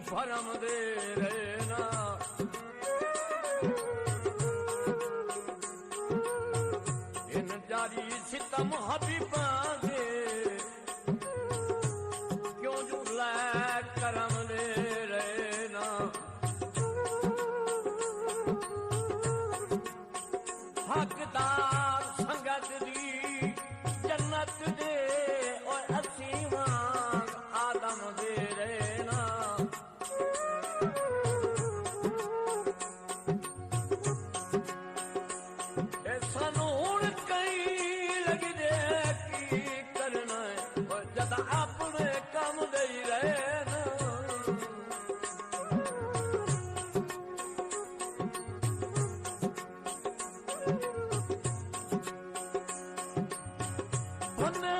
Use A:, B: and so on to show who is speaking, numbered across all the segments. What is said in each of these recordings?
A: भरम दे रहना इन जारी सितम हबीबा दे क्यों जुला करम दे रहना हकदार संगत दी जन्नत दे और असीमा आदम दे रहना अपने कम दे रहना भन्ने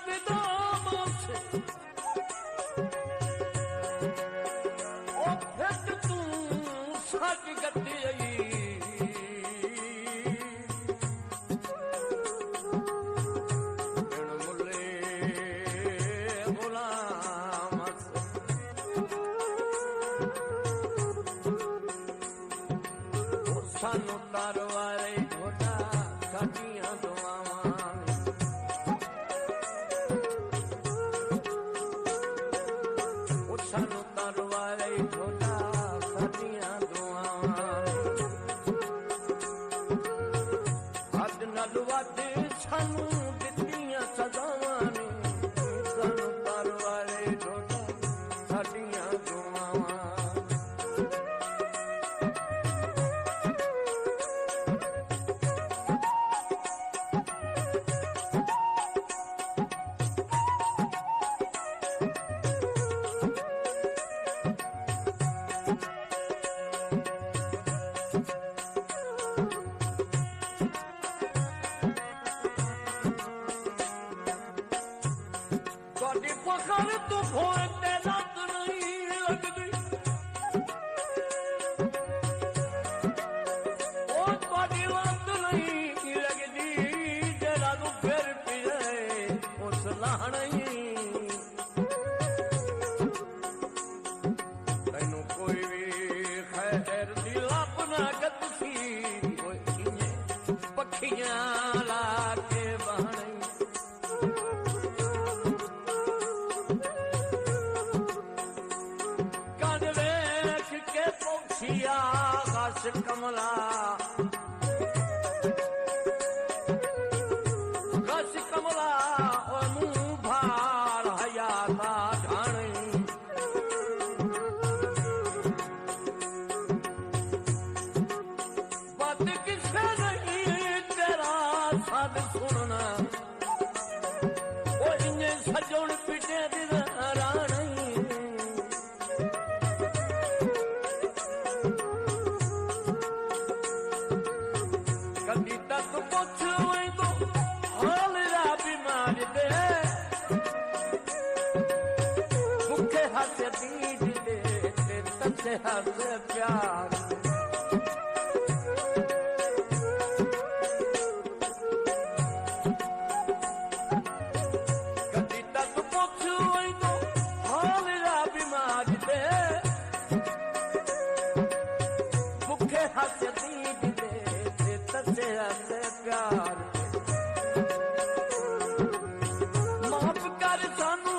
A: बिदाम से ओ फिर तू सच गति सानू तारवारे ढोडा साडियां दुआवां ओ सानू तारवारे ढोडा साडियां दुआवां हद नाल वध सानू दित्तियां सजावां ने सानू तारवारे ढोडा साडियां दुआवां पकड़ तू भोर ते रात नहीं लगती ओ थोड़ी रात नहीं लगती जरा तू फिर पिए उस लाहनी तैनू कोई भी खैर दी अपना गत सी पखियां ला के बहनी घस कमला घस कमला और मुंह भार हयाता घाणी बात किसे नहीं तेरा साध सुनना वो इन्हें सजोड़ पिटे दिन रानी कदी तक पुछ तो हाल रा बीमार दे भूखे हाथ बीज दे तसे हाथ प्यार कदी तक पुछ तो हाल रा बीमार दे भूखे हाथ बीज दे प्यार माफ कर सानू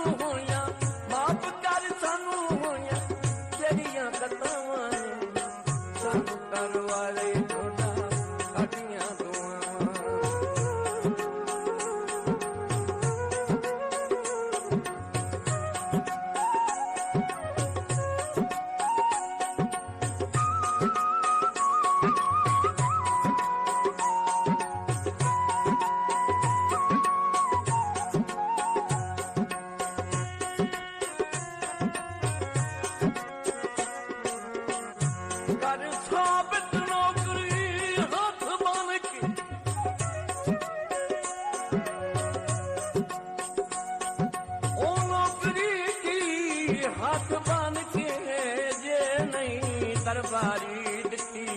A: वारी दिती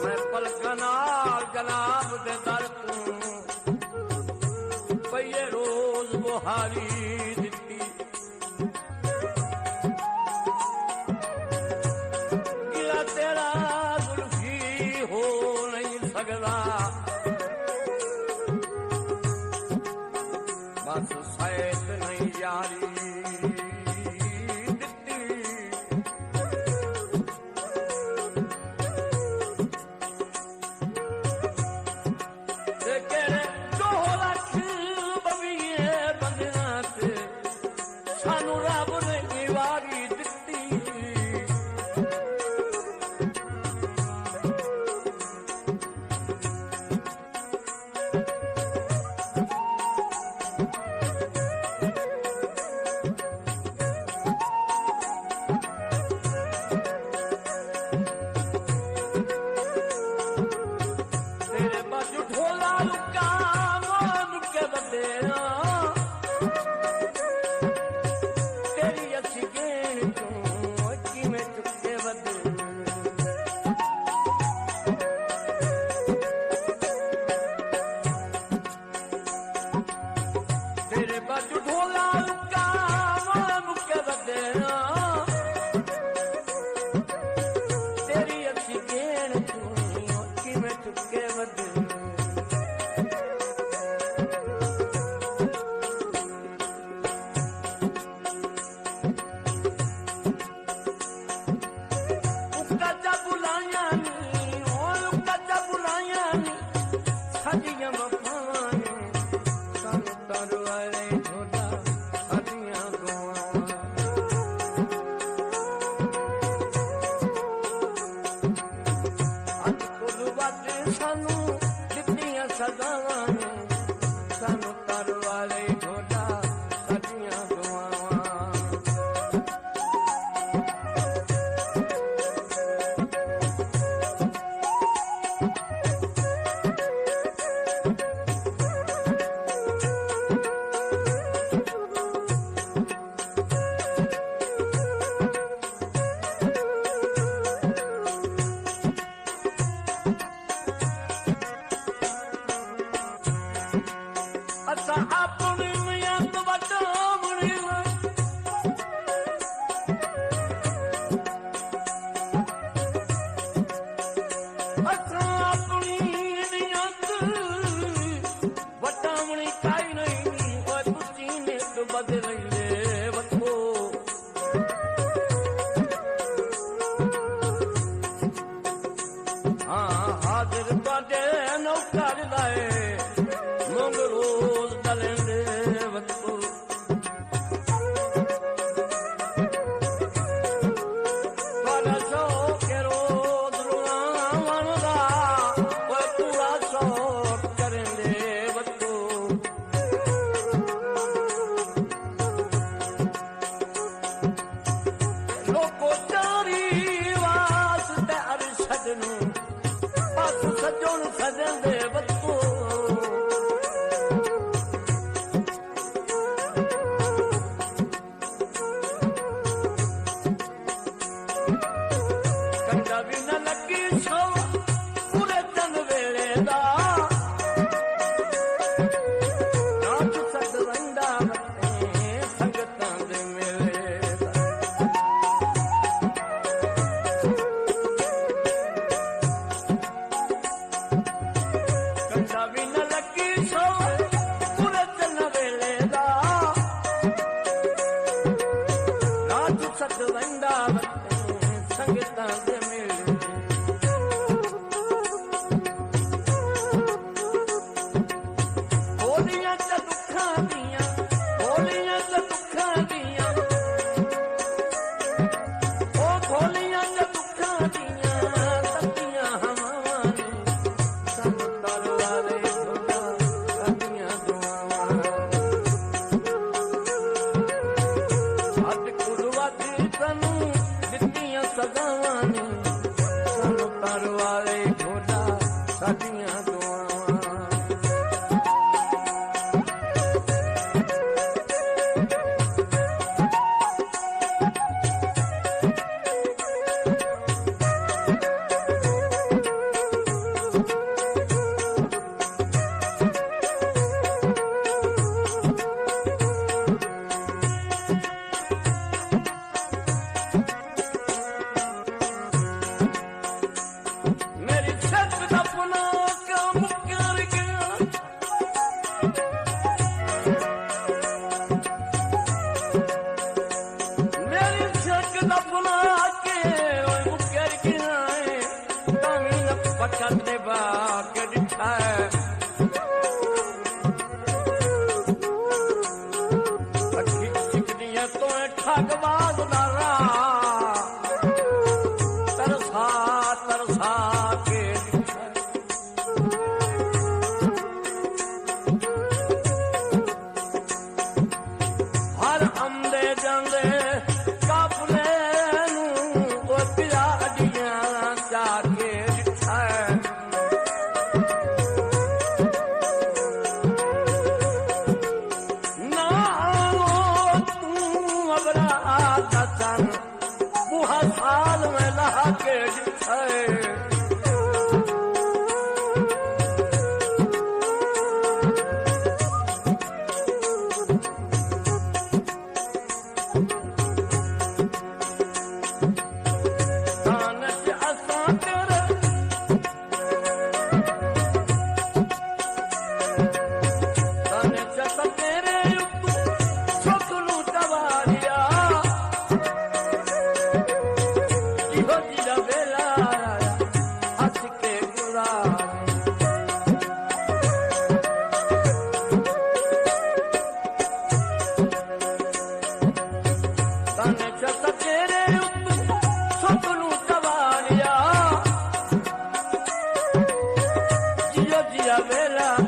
A: मैं पलकां नाल जनाब दे दर तूं पईए रोज बुहारी दिती गिला तेरा जुल्फी हो नहीं सकदा बस सैत नहीं यारी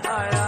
A: आया